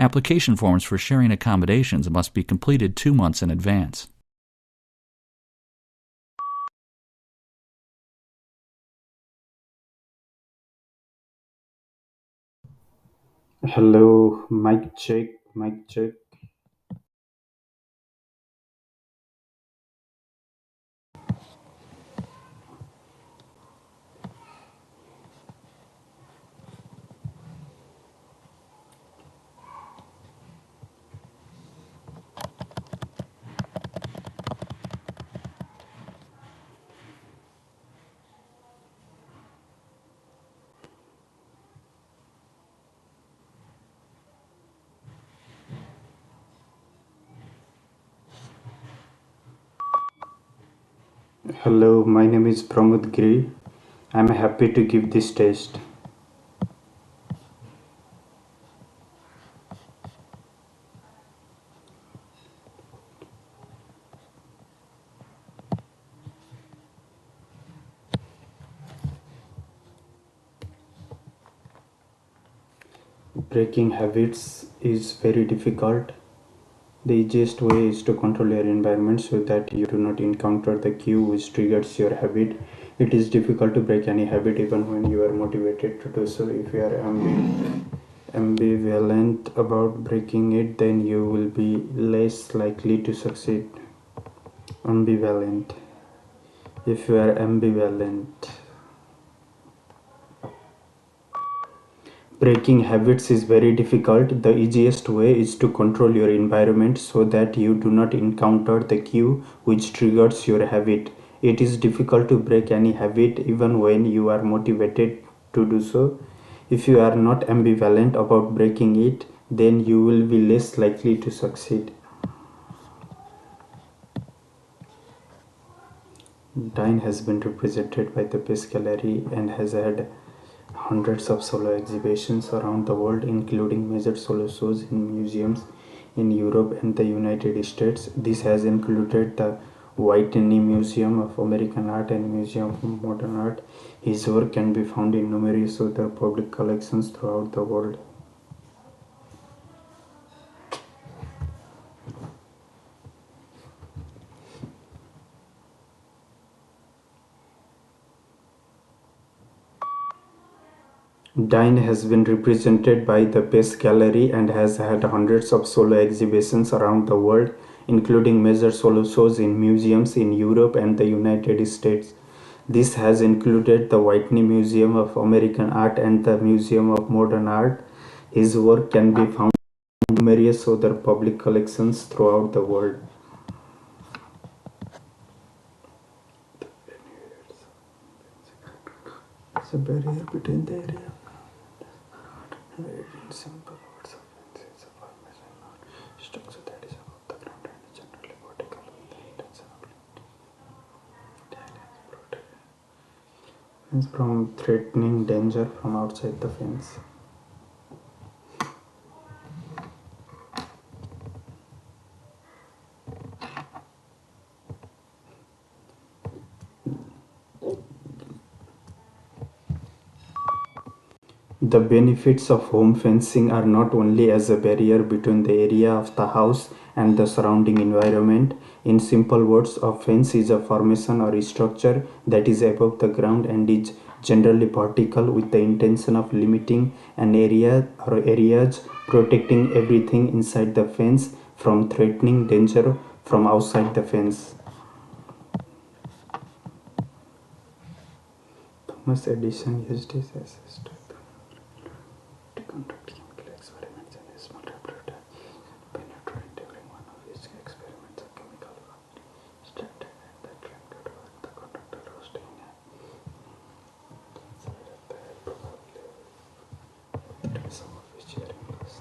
Application forms for sharing accommodations must be completed 2 months in advance. Hello, mic check, mic check. Hello, my name is Pramod Giri. I'm happy to give this test. Breaking habits is very difficult. The easiest way is to control your environment so that you do not encounter the cue which triggers your habit. It is difficult to break any habit even when you are motivated to do so. If you are ambivalent about breaking it, then you will be less likely to succeed. Ambivalent. If you are ambivalent, breaking habits is very difficult. The easiest way is to control your environment so that you do not encounter the cue which triggers your habit. It is difficult to break any habit even when you are motivated to do so. If you are not ambivalent about breaking it, then you will be less likely to succeed. Dine has been represented by the Peace Gallery and has had hundreds of solo exhibitions around the world, including major solo shows in museums in Europe and the United States. This has included the Whitney Museum of American Art and Museum of Modern Art. His work can be found in numerous other public collections throughout the world. Dine has been represented by the Pace Gallery and has had hundreds of solo exhibitions around the world, including major solo shows in museums in Europe and the United States. This has included the Whitney Museum of American Art and the Museum of Modern Art. His work can be found in numerous other public collections throughout the world. There's a barrier between the area. In simple words of it's a formation or structure that is above the ground and is generally vertical with the intention of protecting from threatening danger from outside the fence. The benefits of home fencing are not only as a barrier between the area of the house and the surrounding environment. In simple words, a fence is a formation or structure that is above the ground and is generally vertical with the intention of limiting an area or areas, protecting everything inside the fence from threatening danger from outside the fence. Thomas Edison used his assist to conduct chemical experiments in a small laboratory. Penetrate during one of his experiments, a chemical was started and the flame could work. The conductor roasting so that they had probably some of his sharing loss.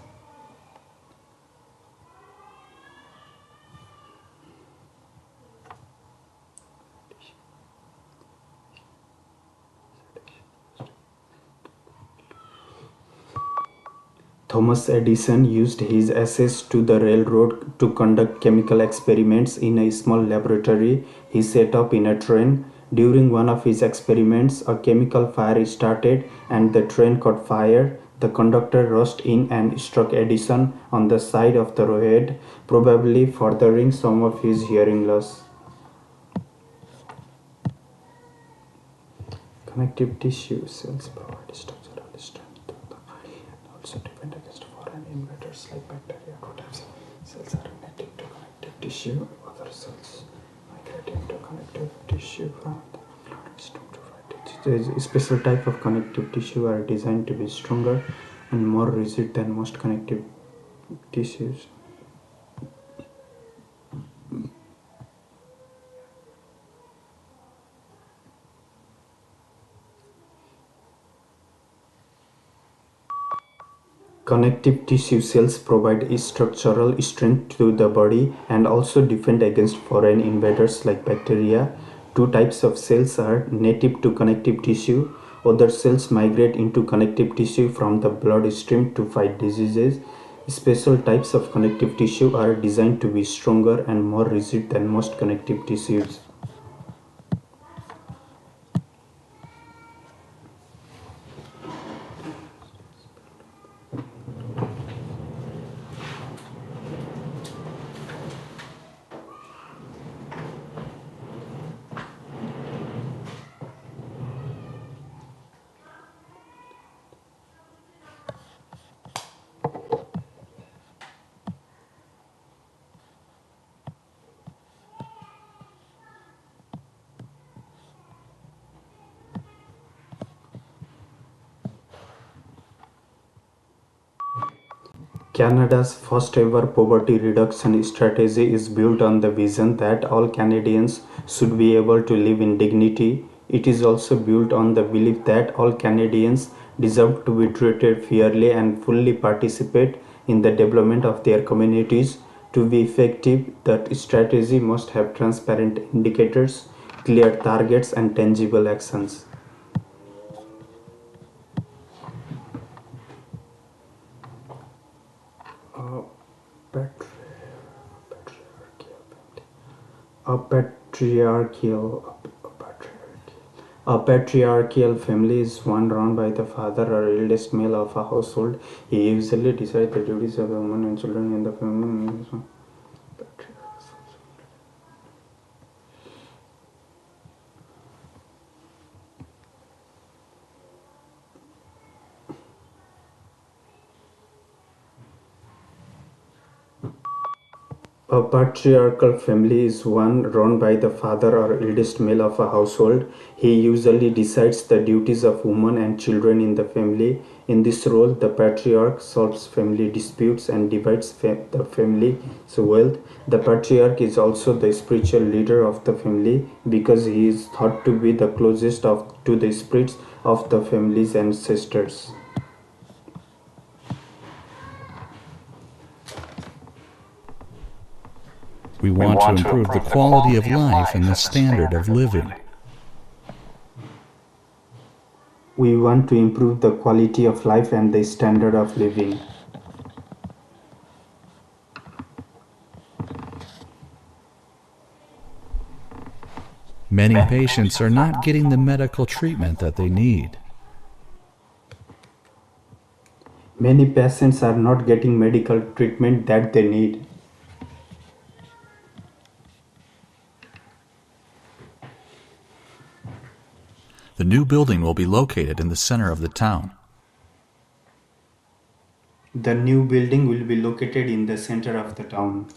Thomas Edison used his access to the railroad to conduct chemical experiments in a small laboratory he set up in a train. During one of his experiments, a chemical fire started and the train caught fire. The conductor rushed in and struck Edison on the side of the head, probably furthering some of his hearing loss. Connective tissue cells provide structural strength to the body and also defend against foreign invaders like bacteria. Two types of cells are native to connective tissue. Other cells migrate into connective tissue from the bloodstream to fight it. A special type of connective tissue are designed to be stronger and more rigid than most connective tissues. Connective tissue cells provide structural strength to the body and also defend against foreign invaders like bacteria. Two types of cells are native to connective tissue. Other cells migrate into connective tissue from the bloodstream to fight diseases. Special types of connective tissue are designed to be stronger and more rigid than most connective tissues. Canada's first ever poverty reduction strategy is built on the vision that all Canadians should be able to live in dignity. It is also built on the belief that all Canadians deserve to be treated fairly and fully participate in the development of their communities. To be effective, that strategy must have transparent indicators, clear targets, and tangible actions. A patriarchal a patriarchal family is one run by the father or eldest male of a household. He usually decides the duties of the woman and children in the family. A patriarchal family is one run by the father or eldest male of a household. He usually decides the duties of women and children in the family. In this role, the patriarch solves family disputes and divides the family's wealth. The patriarch is also the spiritual leader of the family because he is thought to be the closest to the spirits of the family's ancestors. We want to improve the quality of life and the standard of living. We want to improve the quality of life and the standard of living. Many patients are not getting the medical treatment that they need. Many patients are not getting medical treatment that they need. The new building will be located in the center of the town. The new building will be located in the center of the town.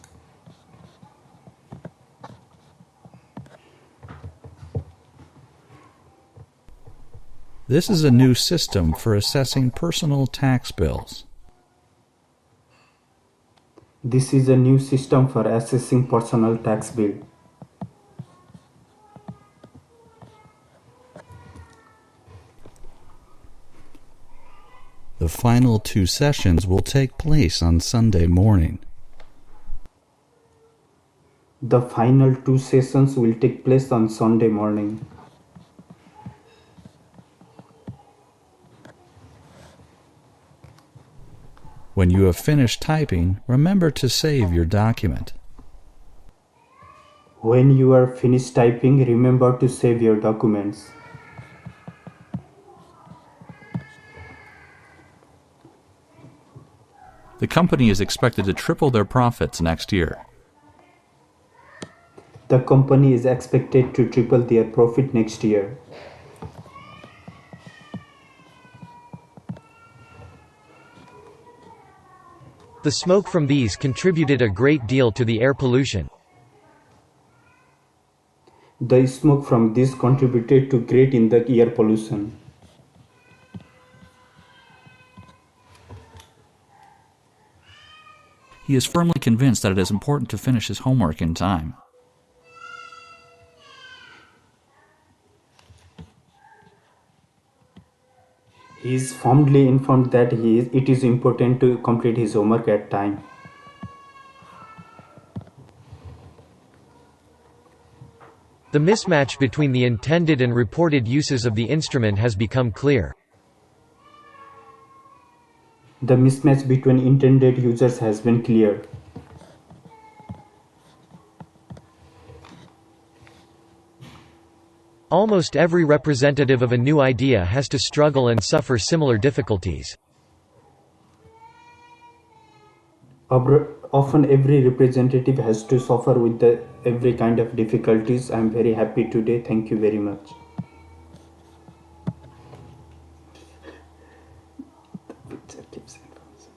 This is a new system for assessing personal tax bills. This is a new system for assessing personal tax bill. The final 2 sessions will take place on Sunday morning. The final 2 sessions will take place on Sunday morning. When you have finished typing, remember to save your document. When you are finished typing, remember to save your documents. The company is expected to triple their profits next year. The company is expected to triple their profit next year. The smoke from these contributed a great deal to the air pollution. The smoke from this contributed to great in the air pollution. He is firmly convinced that it is important to finish his homework in time. He is firmly informed that it is important to complete his homework at time. The mismatch between the intended and reported uses of the instrument has become clear. The mismatch between intended users has been clear. Almost every representative of a new idea has to struggle and suffer similar difficulties. Often every representative has to suffer with every kind of difficulties. I am very happy today. Thank you very much. The picture keeps information.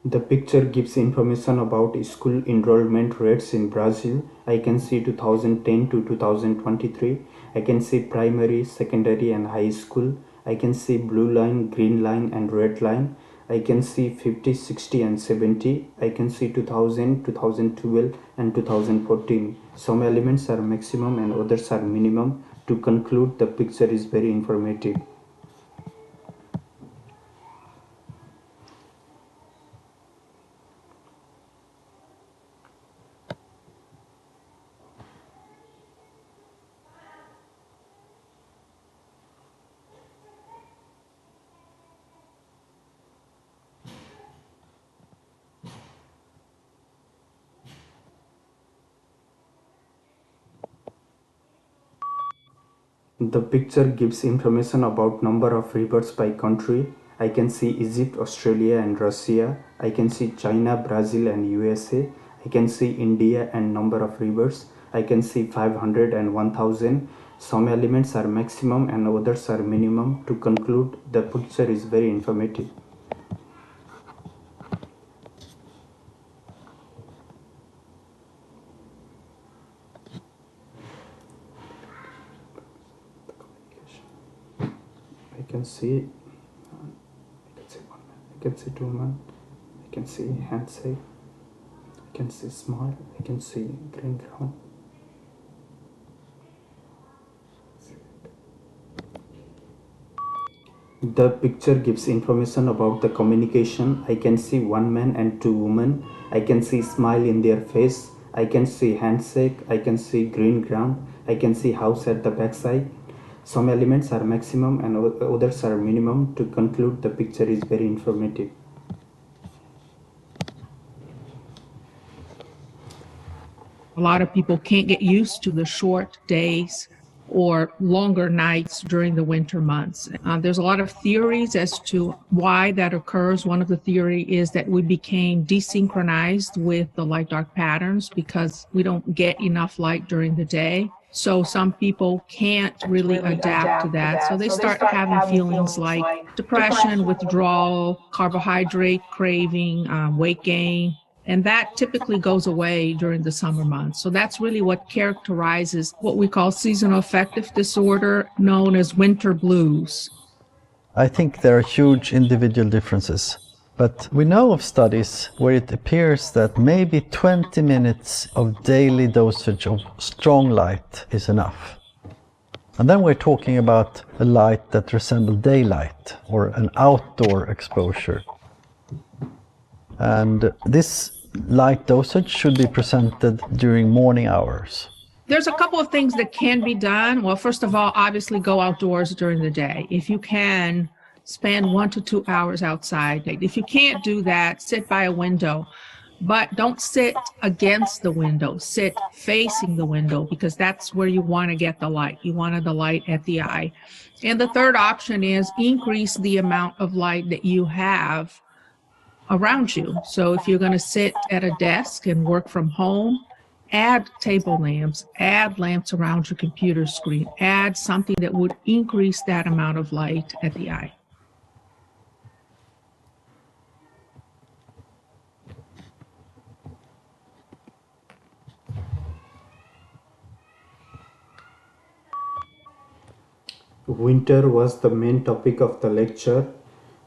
The picture gives information about school enrollment rates in Brazil. I can see 2010 to 2023. I can see primary, secondary and high school. I can see blue line, green line and red line. I can see 50, 60 and 70. I can see 2000, 2012 and 2014. Some elements are maximum and others are minimum. To conclude, the picture is very informative. The picture gives information about number of rivers by country. I can see Egypt, Australia and Russia. I can see China, Brazil and USA. I can see India and number of rivers. I can see 500 and 1000. Some elements are maximum and others are minimum. To conclude, the picture is very informative. I can see one man, I can see two men, I can see handshake, I can see smile, I can see green ground. The picture gives information about the communication. I can see one man and two women. I can see smile in their face. I can see handshake. I can see green ground. I can see house at the backside. Some elements are maximum and others are minimum. To conclude, the picture is very informative. A lot of people can't get used to the short days or longer nights during the winter months. There's a lot of theories as to why that occurs. One of the theory is that we became desynchronized with the light-dark patterns because we don't get enough light during the day. So some people can't really adapt to that. So they start having feelings like depression, withdrawal, carbohydrate craving, weight gain. And that typically goes away during the summer months. So that's really what characterizes what we call seasonal affective disorder, known as winter blues. I think there are huge individual differences, but we know of studies where it appears that maybe 20 minutes of daily dosage of strong light is enough. And then we're talking about a light that resembles daylight or an outdoor exposure. And this light dosage should be presented during morning hours. There's a couple of things that can be done. Well, first of all, obviously go outdoors during the day. If you can, spend 1 to 2 hours outside. If you can't do that, sit by a window, but don't sit against the window. Sit facing the window because that's where you want to get the light. You wanted the light at the eye. And the third option is increase the amount of light that you have around you. So if you're going to sit at a desk and work from home, add table lamps, add lamps around your computer screen, add something that would increase that amount of light at the eye. Winter was the main topic of the lecture.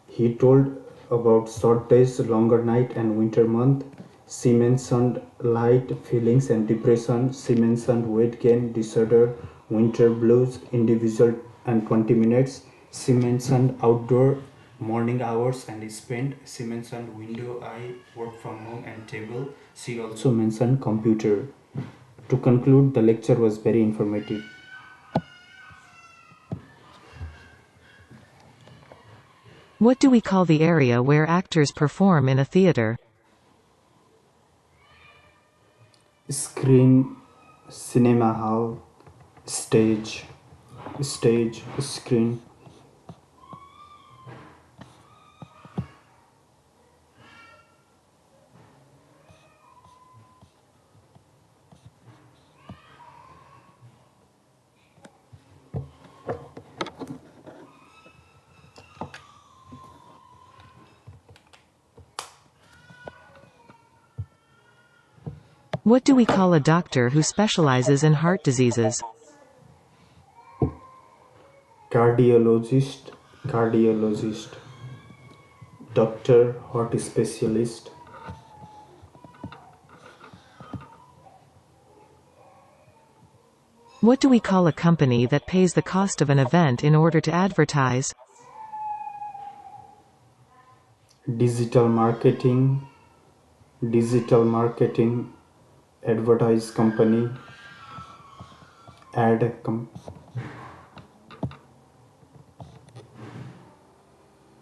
He told about short days, longer night, and winter month. She mentioned light, feelings, and depression. She mentioned weight gain disorder, winter blues, individual, and 20 minutes. She mentioned outdoor morning hours and spent. She mentioned window eye, work from home, and table. She also mentioned computer. To conclude, the lecture was very informative. What do we call the area where actors perform in a theater? Screen, cinema hall, stage, screen. What do we call a doctor who specializes in heart diseases? Cardiologist, doctor, heart specialist. What do we call a company that pays the cost of an event in order to advertise? Digital marketing, advertise company,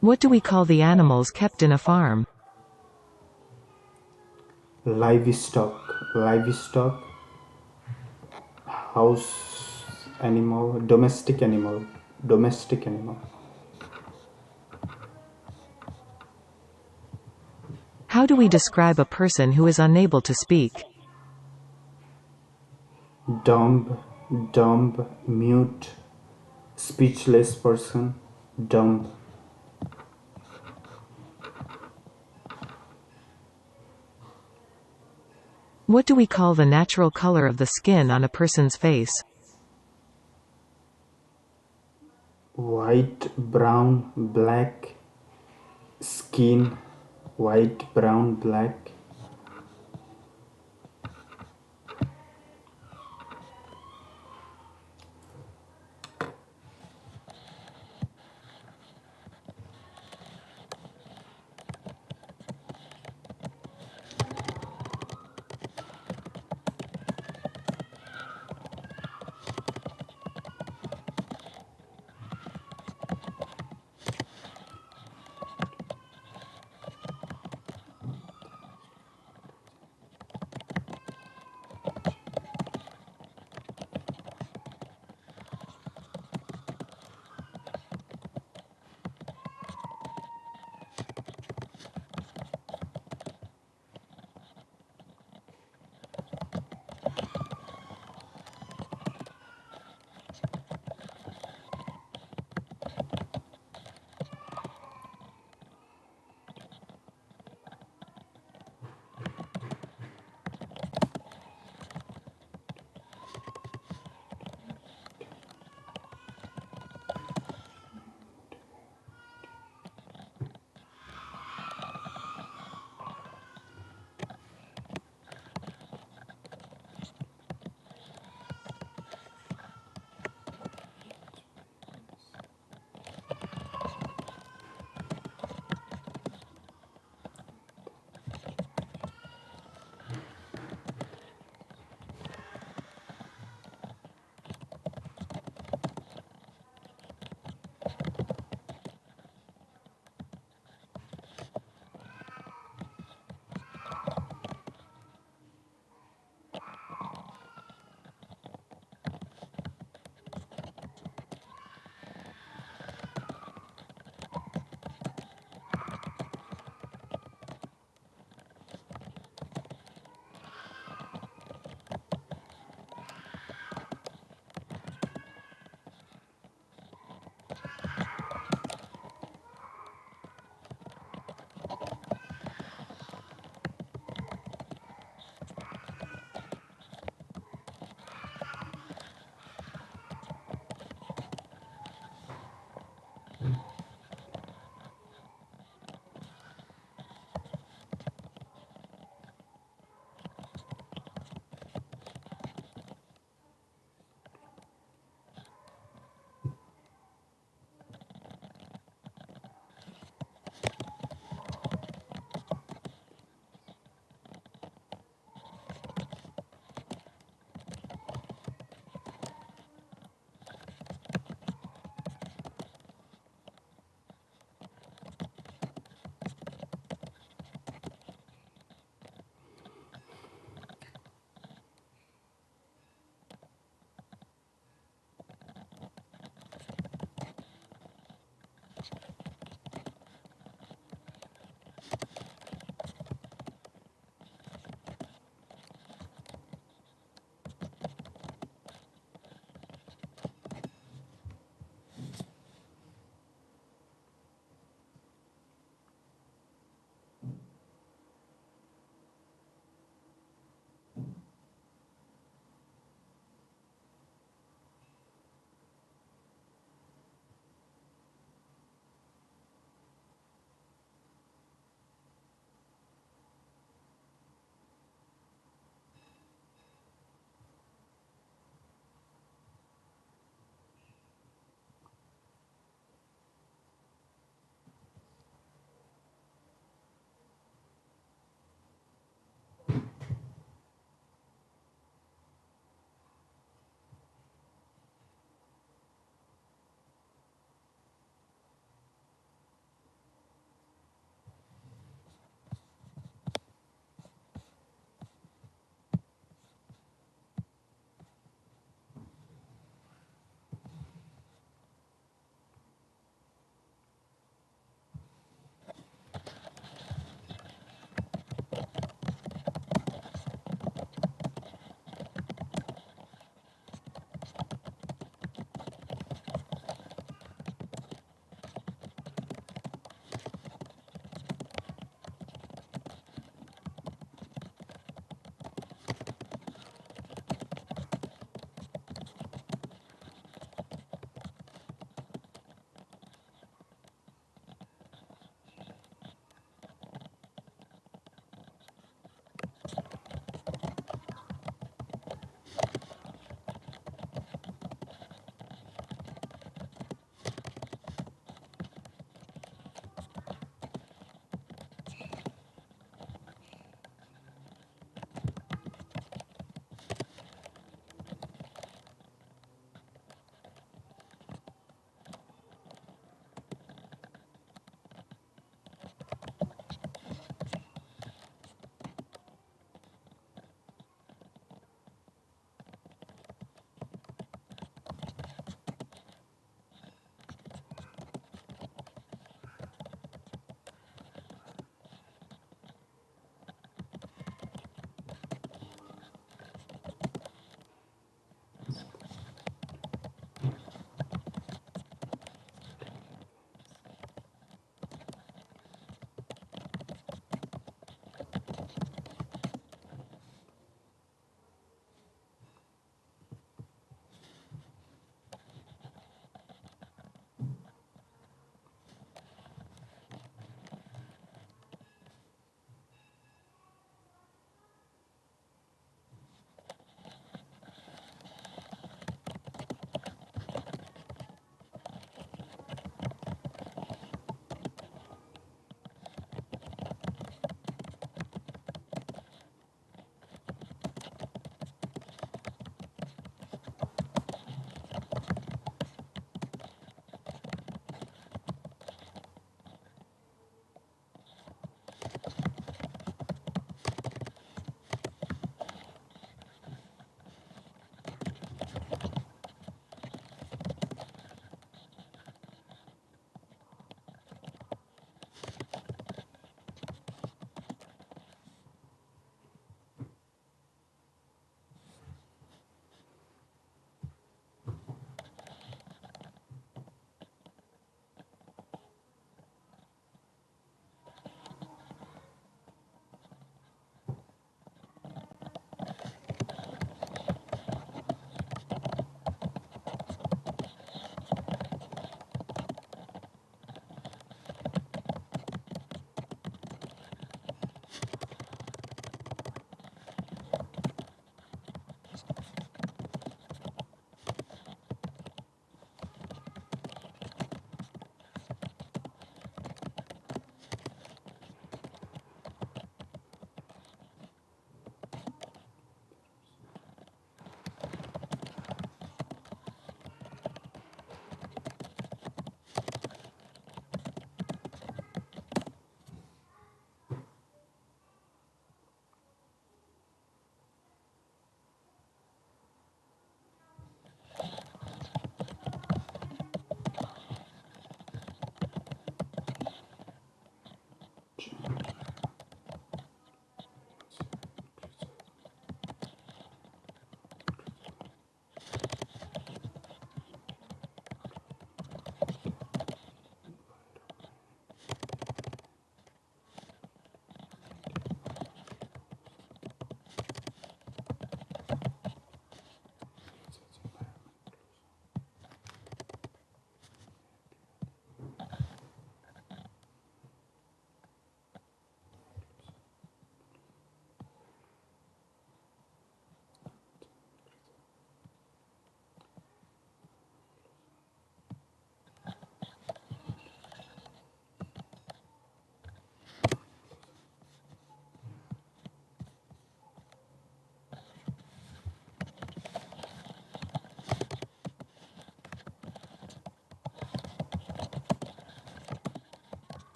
What do we call the animals kept in a farm? livestock, house animal, domestic animal. How do we describe a person who is unable to speak? Dumb, mute, speechless person, dumb. What do we call the natural color of the skin on a person's face? White, brown, black, skin, white, brown, black.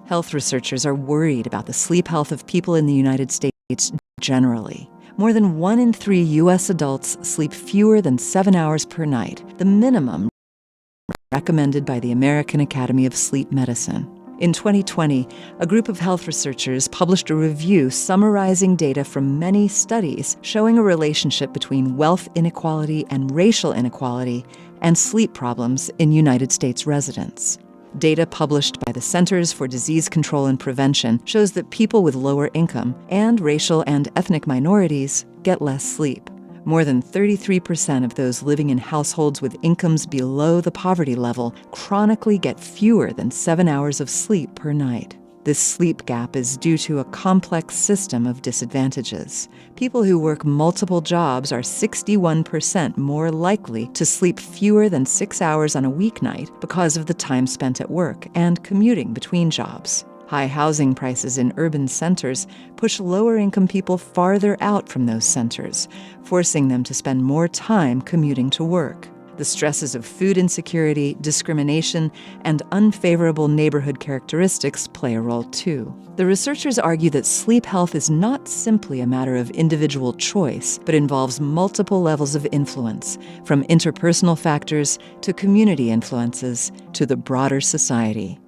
Health researchers are worried about the sleep health of people in the United States generally. More than 1 in 3 U.S. adults sleep fewer than 7 hours per night, the minimum recommended by the American Academy of Sleep Medicine. In 2020, a group of health researchers published a review summarizing data from many studies showing a relationship between wealth inequality and racial inequality and sleep problems in United States residents. Data published by the Centers for Disease Control and Prevention shows that people with lower income and racial and ethnic minorities get less sleep. More than 33% of those living in households with incomes below the poverty level chronically get fewer than 7 hours of sleep per night. This sleep gap is due to a complex system of disadvantages. People who work multiple jobs are 61% more likely to sleep fewer than 6 hours on a weeknight because of the time spent at work and commuting between jobs. High housing prices in urban centers push lower-income people farther out from those centers, forcing them to spend more time commuting to work. The stresses of food insecurity, discrimination, and unfavorable neighborhood characteristics play a role too. The researchers argue that sleep health is not simply a matter of individual choice, but involves multiple levels of influence, from interpersonal factors to community influences to the broader society.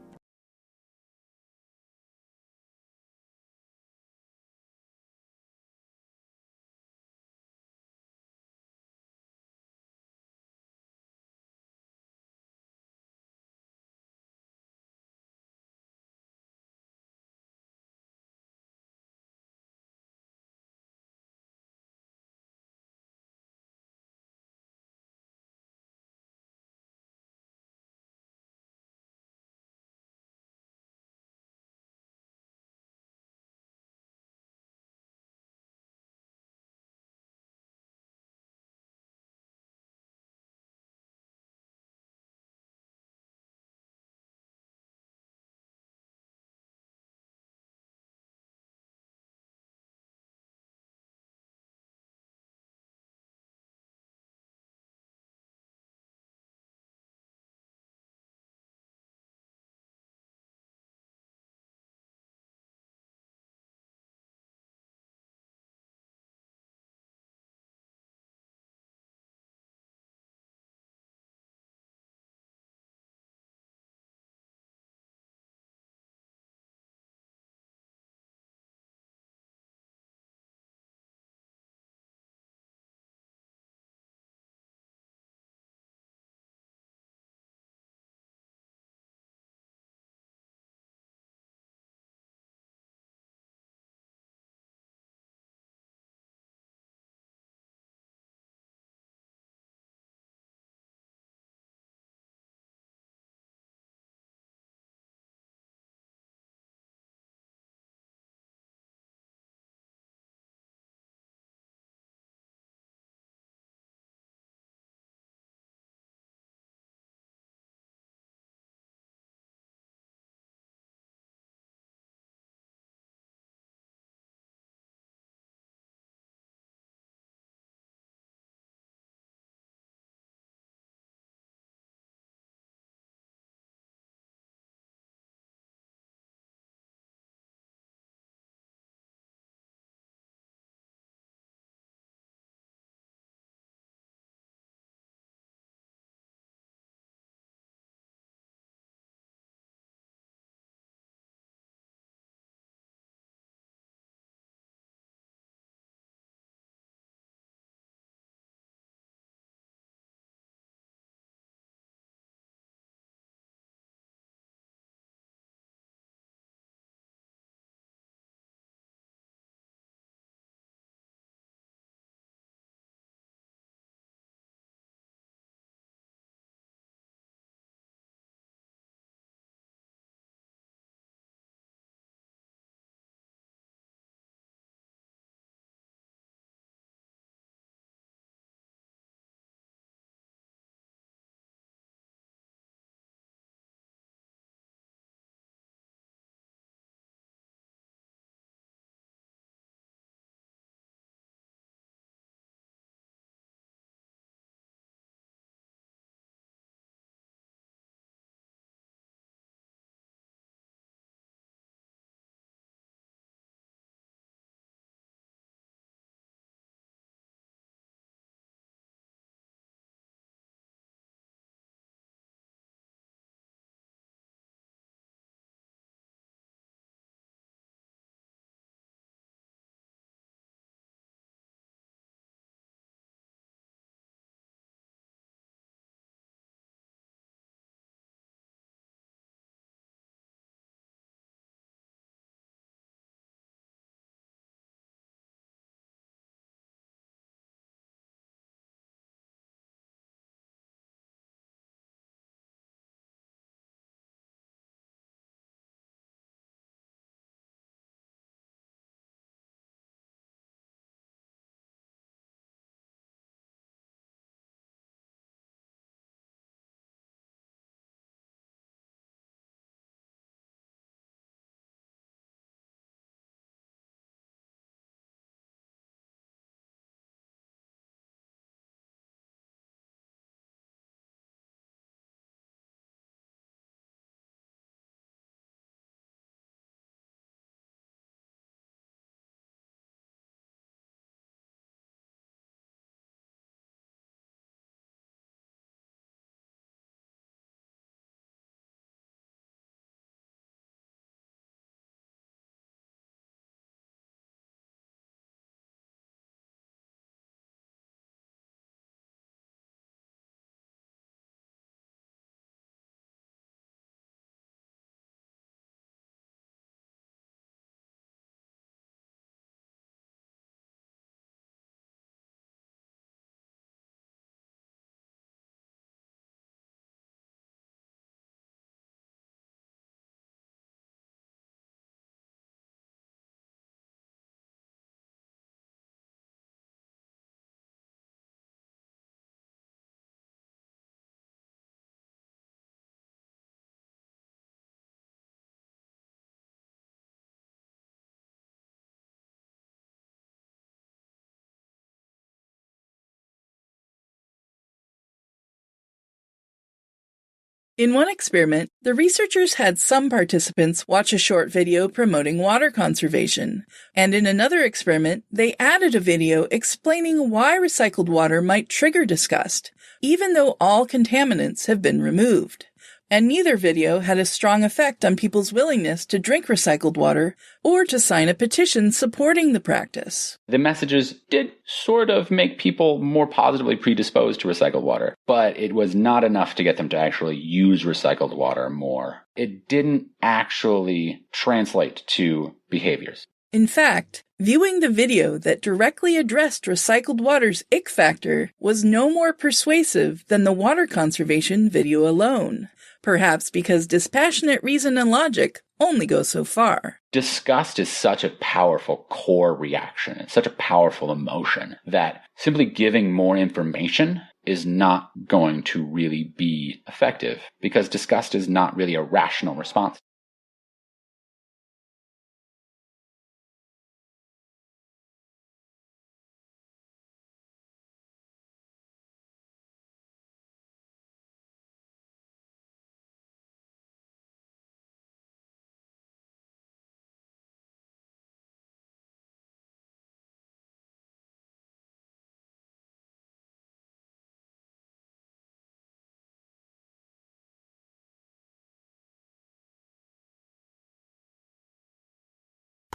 In one experiment, the researchers had some participants watch a short video promoting water conservation, and in another experiment, they added a video explaining why recycled water might trigger disgust, even though all contaminants have been removed. And neither video had a strong effect on people's willingness to drink recycled water or to sign a petition supporting the practice. The messages did sort of make people more positively predisposed to recycled water, but it was not enough to get them to actually use recycled water more. It didn't actually translate to behaviors. In fact, viewing the video that directly addressed recycled water's ick factor was no more persuasive than the water conservation video alone. Perhaps because dispassionate reason and logic only go so far. Disgust is such a powerful core reaction. It's such a powerful emotion that simply giving more information is not going to really be effective because disgust is not really a rational response.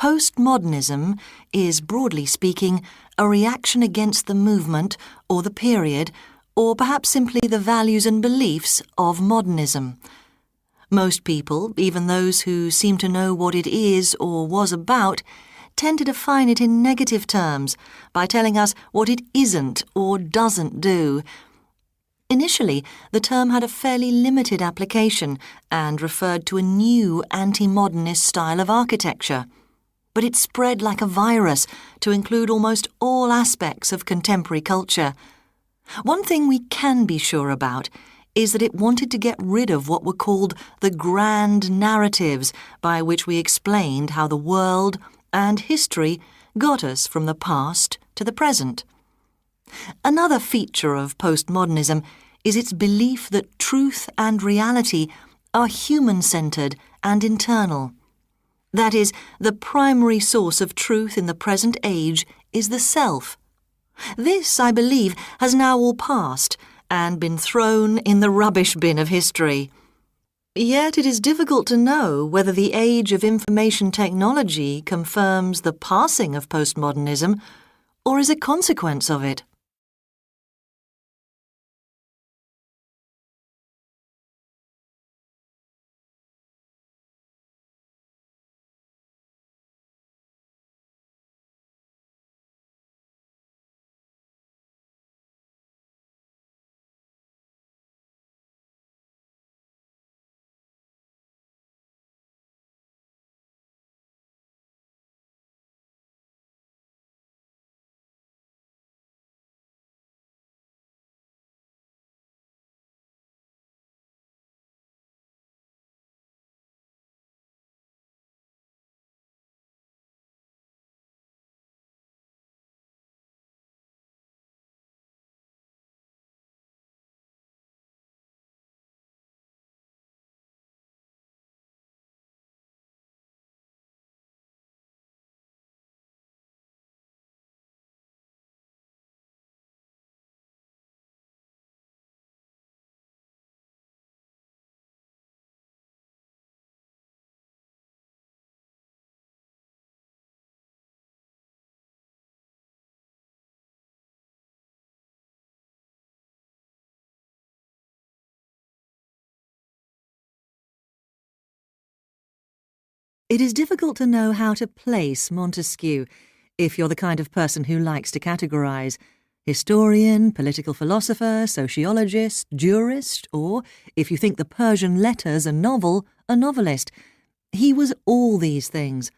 Postmodernism is, broadly speaking, a reaction against the movement or the period, or perhaps simply the values and beliefs of modernism. Most people, even those who seem to know what it is or was about, tend to define it in negative terms by telling us what it isn't or doesn't do. Initially, the term had a fairly limited application and referred to a new anti-modernist style of architecture. But it spread like a virus to include almost all aspects of contemporary culture. One thing we can be sure about is that it wanted to get rid of what were called the grand narratives by which we explained how the world and history got us from the past to the present. Another feature of postmodernism is its belief that truth and reality are human-centred and internal. That is, the primary source of truth in the present age is the self. This, I believe, has now all passed and been thrown in the rubbish bin of history. Yet it is difficult to know whether the age of information technology confirms the passing of postmodernism or is a consequence of it. It is difficult to know how to place Montesquieu if you're the kind of person who likes to categorise. Historian, political philosopher, sociologist, jurist, or, if you think the Persian letters a novel, a novelist. He was all these things.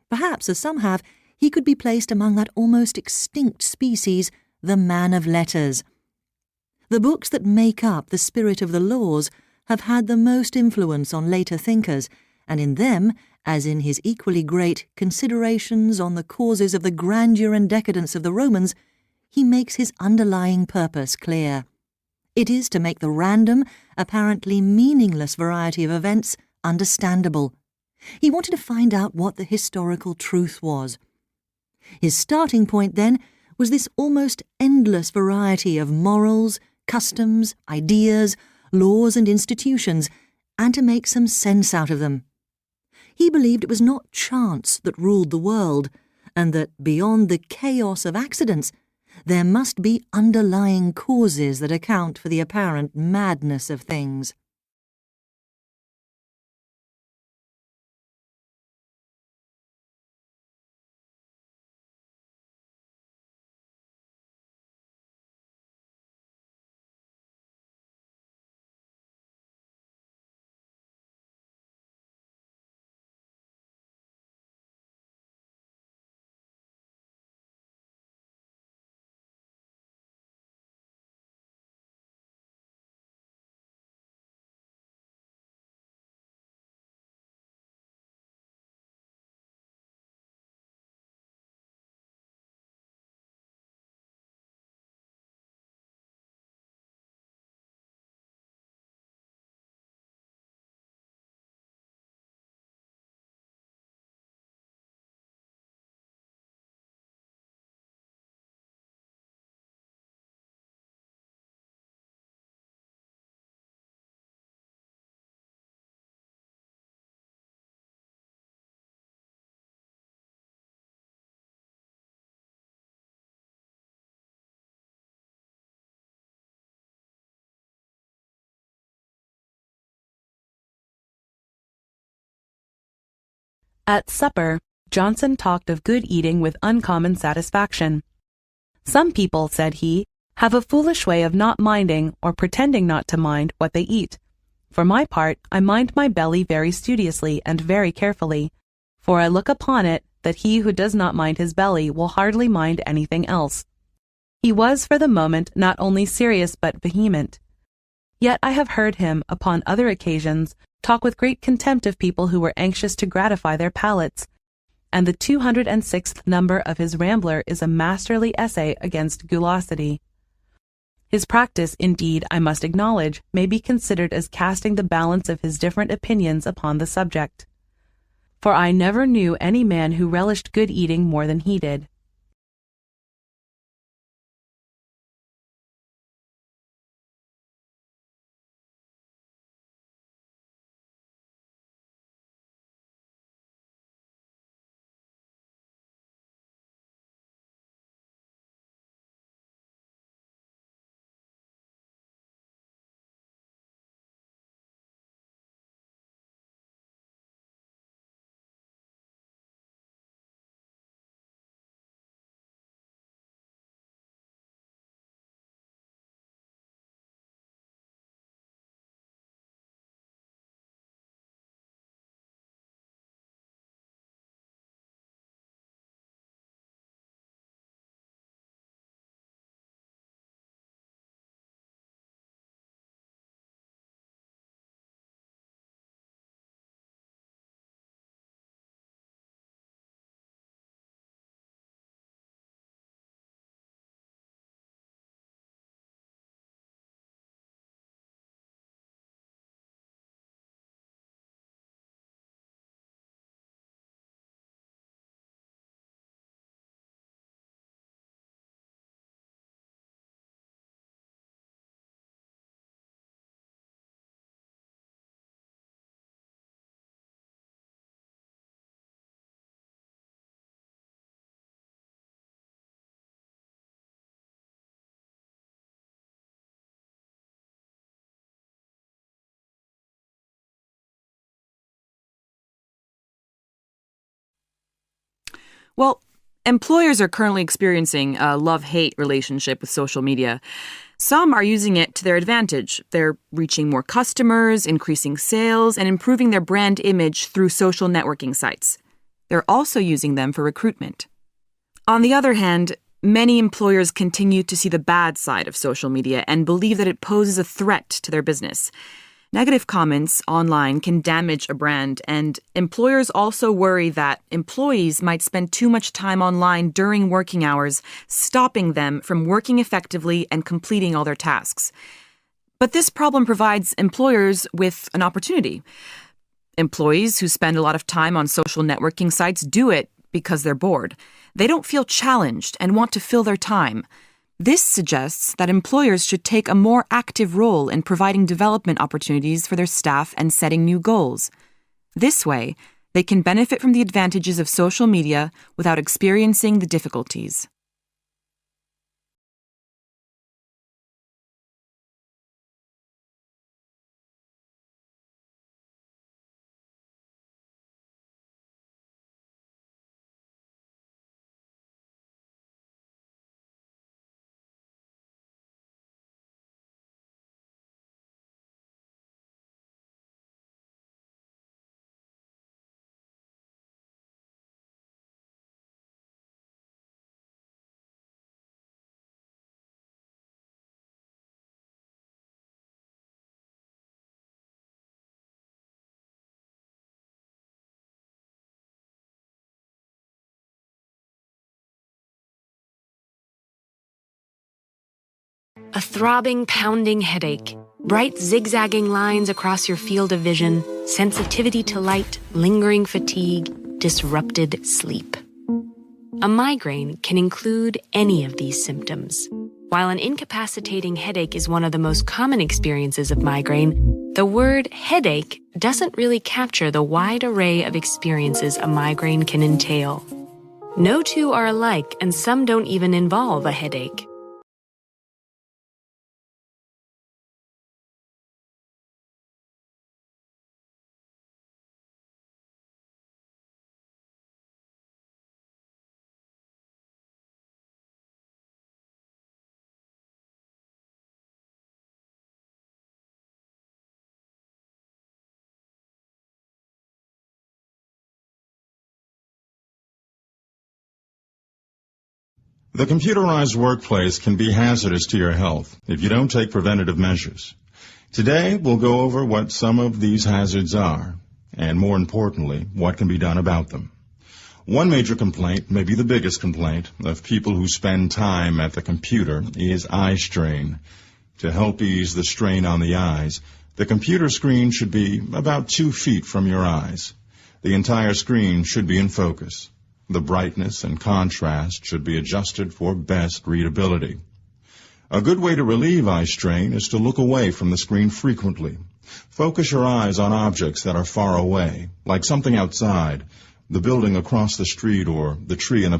Perhaps, as some have, he could be placed among that almost extinct species, the man of letters. The books that make up the spirit of the laws have had the most influence on later thinkers, and in them, as in his equally great Considerations on the Causes of the Grandeur and Decadence of the Romans, he makes his underlying purpose clear. It is to make the random, apparently meaningless variety of events understandable. He wanted to find out what the historical truth was. His starting point, then, was this almost endless variety of morals, customs, ideas, laws and institutions, and to make some sense out of them. He believed it was not chance that ruled the world, and that beyond the chaos of accidents, there must be underlying causes that account for the apparent madness of things. At supper, Johnson talked of good eating with uncommon satisfaction. Some people, said he, have a foolish way of not minding or pretending not to mind what they eat. For my part, I mind my belly very studiously and very carefully, for I look upon it that he who does not mind his belly will hardly mind anything else. He was for the moment not only serious but vehement. Yet I have heard him, upon other occasions, talk with great contempt of people who were anxious to gratify their palates, and the 206th number of his Rambler is a masterly essay against gulosity. His practice, indeed, I must acknowledge, may be considered as casting the balance of his different opinions upon the subject. For I never knew any man who relished good eating more than he did. Well, employers are currently experiencing a love-hate relationship with social media. Some are using it to their advantage. They're reaching more customers, increasing sales, and improving their brand image through social networking sites. They're also using them for recruitment. On the other hand, many employers continue to see the bad side of social media and believe that it poses a threat to their business. Negative comments online can damage a brand, and employers also worry that employees might spend too much time online during working hours, stopping them from working effectively and completing all their tasks. But this problem provides employers with an opportunity. Employees who spend a lot of time on social networking sites do it because they're bored. They don't feel challenged and want to fill their time. This suggests that employers should take a more active role in providing development opportunities for their staff and setting new goals. This way, they can benefit from the advantages of social media without experiencing the difficulties. A throbbing, pounding headache, bright zigzagging lines across your field of vision, sensitivity to light, lingering fatigue, disrupted sleep. A migraine can include any of these symptoms. While an incapacitating headache is one of the most common experiences of migraine, the word headache doesn't really capture the wide array of experiences a migraine can entail. No two are alike, and some don't even involve a headache. The computerized workplace can be hazardous to your health if you don't take preventative measures. Today, we'll go over what some of these hazards are, and more importantly, what can be done about them. One major complaint, maybe the biggest complaint, of people who spend time at the computer is eye strain. To help ease the strain on the eyes, the computer screen should be about 2 feet from your eyes. The entire screen should be in focus. The brightness and contrast should be adjusted for best readability. A good way to relieve eye strain is to look away from the screen frequently. Focus your eyes on objects that are far away, like something outside, the building across the street or the tree in the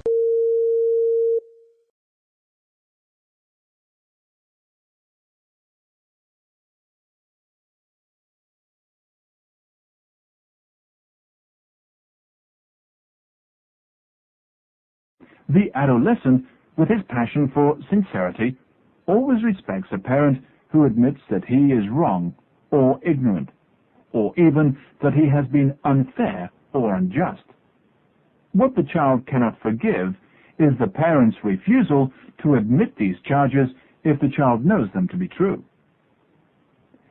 The adolescent, with his passion for sincerity, always respects a parent who admits that he is wrong or ignorant, or even that he has been unfair or unjust. What the child cannot forgive is the parent's refusal to admit these charges if the child knows them to be true.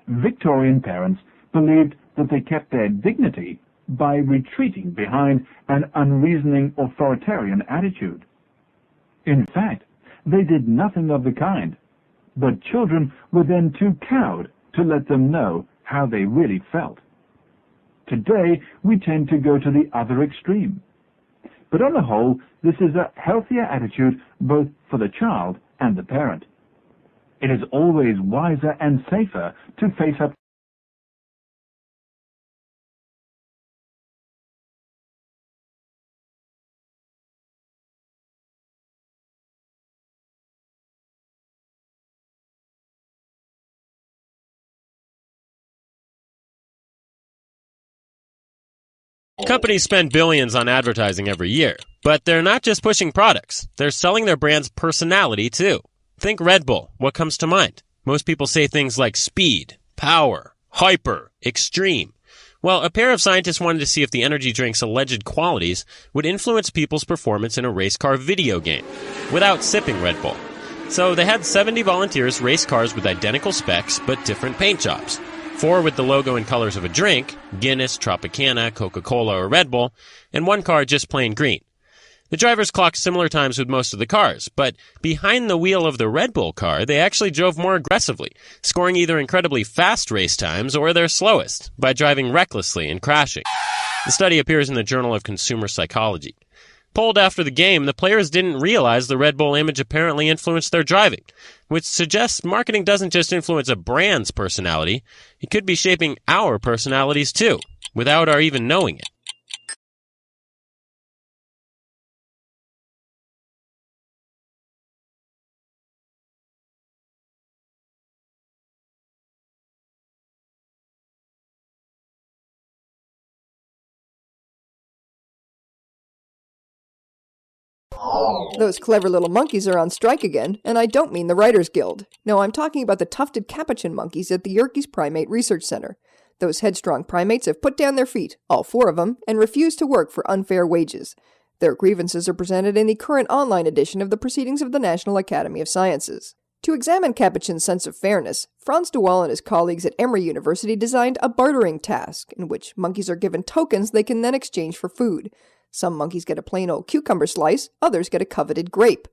Victorian parents believed that they kept their dignity by retreating behind an unreasoning authoritarian attitude. In fact, they did nothing of the kind, but children were then too cowed to let them know how they really felt. Today, we tend to go to the other extreme. But on the whole, this is a healthier attitude both for the child and the parent. It is always wiser and safer to face up Companies spend billions on advertising every year, but they're not just pushing products. They're selling their brand's personality, too. Think Red Bull. What comes to mind? Most people say things like speed, power, hyper, extreme. Well, a pair of scientists wanted to see if the energy drink's alleged qualities would influence people's performance in a race car video game without sipping Red Bull. So they had 70 volunteers race cars with identical specs but different paint jobs. 4 with the logo and colors of a drink, Guinness, Tropicana, Coca-Cola, or Red Bull, and 1 car just plain green. The drivers clocked similar times with most of the cars, but behind the wheel of the Red Bull car, they actually drove more aggressively, scoring either incredibly fast race times or their slowest, by driving recklessly and crashing. The study appears in the Journal of Consumer Psychology. Polled after the game, the players didn't realize the Red Bull image apparently influenced their driving, which suggests marketing doesn't just influence a brand's personality, it could be shaping our personalities too, without our even knowing it. Those clever little monkeys are on strike again, and I don't mean the Writers Guild. No, I'm talking about the tufted capuchin monkeys at the Yerkes Primate Research Center. Those headstrong primates have put down their feet, all 4 of them, and refuse to work for unfair wages. Their grievances are presented in the current online edition of the Proceedings of the National Academy of Sciences. To examine capuchin's sense of fairness, Franz de Waal and his colleagues at Emory University designed a bartering task, in which monkeys are given tokens they can then exchange for food. Some monkeys get a plain old cucumber slice, others get a coveted grape.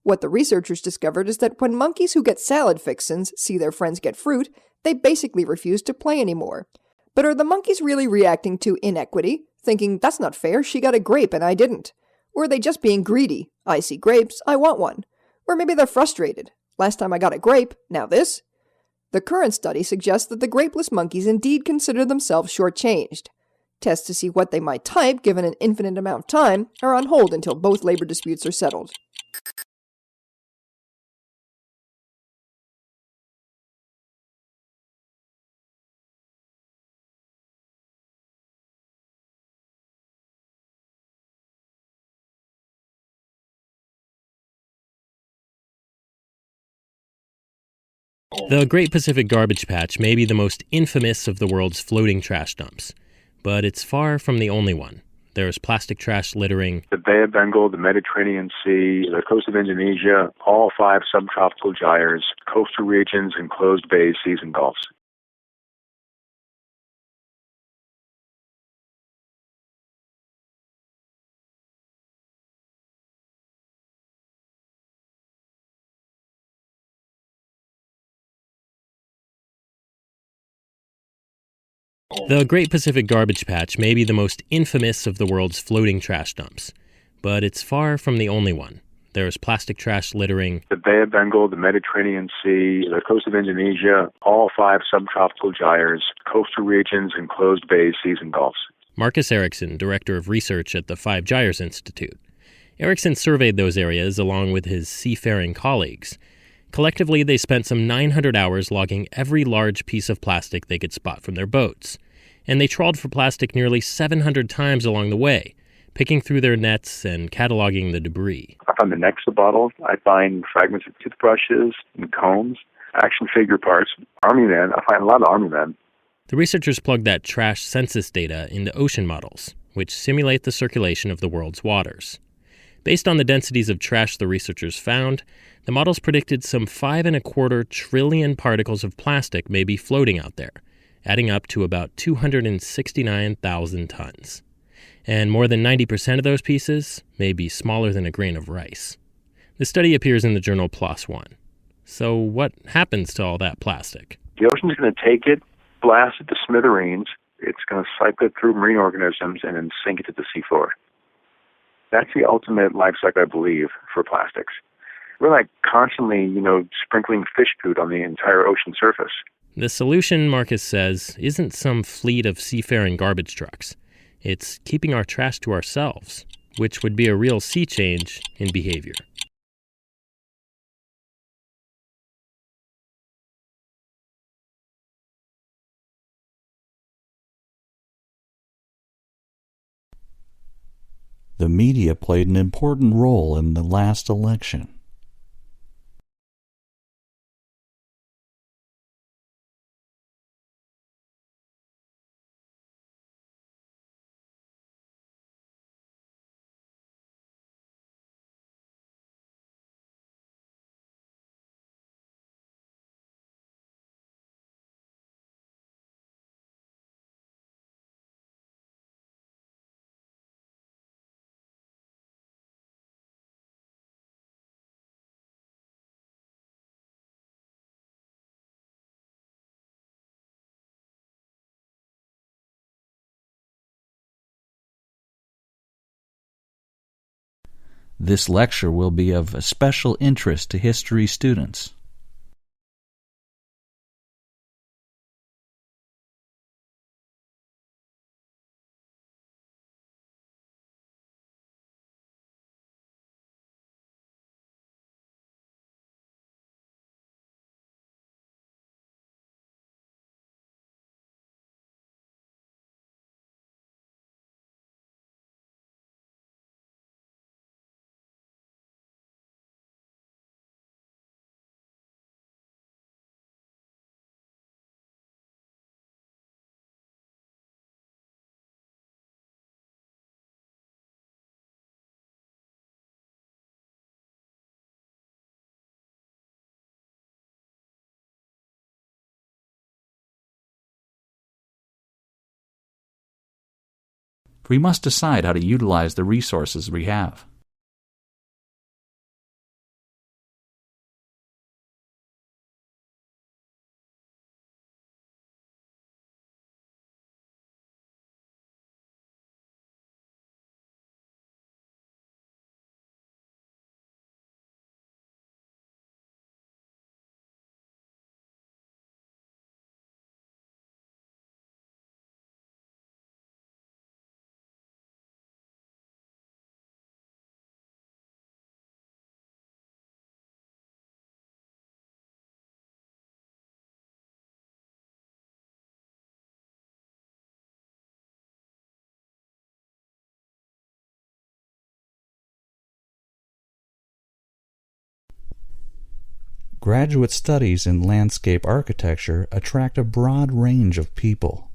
What the researchers discovered is that when monkeys who get salad fixins see their friends get fruit, they basically refuse to play anymore. But are the monkeys really reacting to inequity, thinking, that's not fair, she got a grape and I didn't? Or are they just being greedy? I see grapes, I want one. Or maybe they're frustrated. Last time I got a grape, now this? The current study suggests that the grapeless monkeys indeed consider themselves shortchanged. Tests to see what they might type, given an infinite amount of time, are on hold until both labor disputes are settled. The Great Pacific Garbage Patch may be the most infamous of the world's floating trash dumps, but it's far from the only one. There's plastic trash littering the Bay of Bengal, the Mediterranean Sea, the coast of Indonesia, all 5 subtropical gyres, coastal regions, enclosed bays, seas, and gulfs. The Great Pacific Garbage Patch may be the most infamous of the world's floating trash dumps, but it's far from the only one. There's plastic trash littering the Bay of Bengal, the Mediterranean Sea, the coast of Indonesia, all 5 subtropical gyres, coastal regions, enclosed bays, seas, and gulfs. Marcus Erickson, director of research at the Five Gyres Institute. Erickson surveyed those areas along with his seafaring colleagues. Collectively, they spent some 900 hours logging every large piece of plastic they could spot from their boats. And they trawled for plastic nearly 700 times along the way, picking through their nets and cataloging the debris. I find the necks of bottles. I find fragments of toothbrushes and combs, action figure parts, army men. I find a lot of army men. The researchers plugged that trash census data into ocean models, which simulate the circulation of the world's waters. Based on the densities of trash the researchers found, the models predicted some 5.25 trillion particles of plastic may be floating out there, adding up to about 269,000 tons. And more than 90% of those pieces may be smaller than a grain of rice. The study appears in the journal PLOS ONE. So what happens to all that plastic? The ocean's going to take it, blast it to smithereens. It's going to cycle it through marine organisms and then sink it to the seafloor. That's the ultimate life cycle, I believe, for plastics. We're like constantly, sprinkling fish food on the entire ocean surface. The solution, Marcus says, isn't some fleet of seafaring garbage trucks. It's keeping our trash to ourselves, which would be a real sea change in behavior. The media played an important role in the last election. This lecture will be of special interest to history students. We must decide how to utilize the resources we have. Graduate studies in landscape architecture attract a broad range of people.